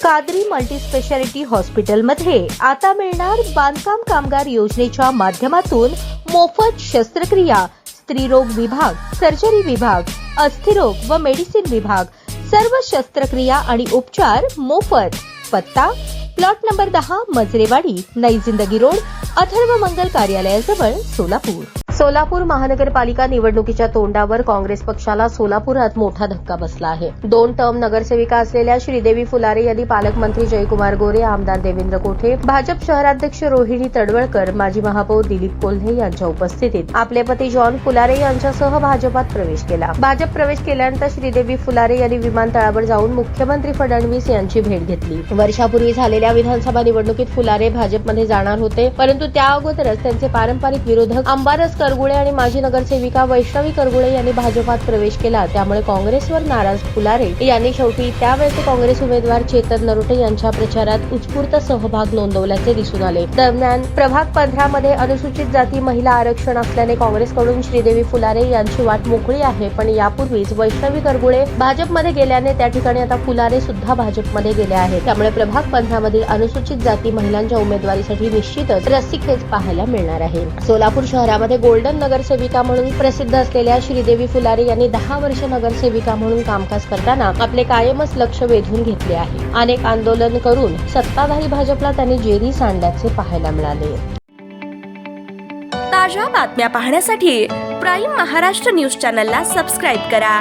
Qadri multispeciality हॉस्पिटलमध्ये आता मिळणार बांधकाम कामगार योजनेच्या माध्यमातून मोफत शस्त्रक्रिया, स्त्रीरोग विभाग, सर्जरी विभाग, अस्थिरोग व मेडिसिन विभाग, सर्व शस्त्रक्रिया आणि उपचार मोफत। पत्ता प्लॉट नंबर 10 मजरेवाडी, नई जिंदगी रोड, अथर्व मंगल कार्यालयाजवळ, सोलापूर। सोलापूर महानगरपालिका निवडणुकीच्या तोंडावर काँग्रेस पक्षाला सोलापुरात मोठा धक्का बसला आहे। 2 टर्म नगरसेविका असलेल्या श्रीदेवी फुलारे यांनी पालकमंत्री जयकुमार गोरे, आमदार देवेंद्र कोठे, भाजप शहराध्यक्ष रोहिणी तडवळकर, माजी महापौर दिलीप कोल्हे यांच्या उपस्थितीत आपले पती जॉन फुलारे यांच्यासह भाजपात प्रवेश केला। भाजप प्रवेश केल्यानंतर श्रीदेवी फुलारे यांनी विमानतळावर जाऊन मुख्यमंत्री फडणवीस यांची भेट घेतली। वर्षापूर्वी झालेल्या विधानसभा निवडणुकीत फुलारे भाजपमध्ये जाणार होते, परंतु त्या अगोदरच त्यांचे पारंपरिक विरोधक अंबारस करगुळे आणि माजी नगरसेविका वैष्णवी करगुळे यांनी भाजपात प्रवेश केला। त्यामुळे काँग्रेसवर नाराज फुलारे यांनी शेवटी त्यावेळेचे काँग्रेस उमेदवार चेतन नरोटे यांच्या प्रचारात उत्स्फूर्त सहभाग नोंदवल्याचे दिसून आले। दरम्यान प्रभाग 15 मध्ये अनुसूचित जाती महिला आरक्षण असल्याने काँग्रेसकडून श्रीदेवी फुलारे यांची वाट मोकळी आहे, पण यापूर्वीच वैष्णवी करगुळे भाजपमध्ये गेल्याने त्या ठिकाणी आता फुलारे सुद्धा भाजपमध्ये गेले आहेत। त्यामुळे प्रभाग 15 मधील अनुसूचित जाती महिलांच्या उमेदवारीसाठी निश्चितच रस्सीखेच पाहायला मिळणार आहे। सोलापूर शहरामध्ये गोल्डन नगरसेविका म्हणून प्रसिद्ध असलेल्या श्रीदेवी फुलारे यांनी 10 वर्ष नगरसेविका म्हणून कामकाज करताना आपले कायमच लक्ष वेधून घेतले आहे। अनेक आंदोलन करून सत्ताधारी भाजपला त्यांनी जेरी सांडल्याचे पाहायला मिळाले। ताज्या बातम्या पाहण्यासाठी प्राईम महाराष्ट्र न्यूज चॅनलला सबस्क्राईब करा।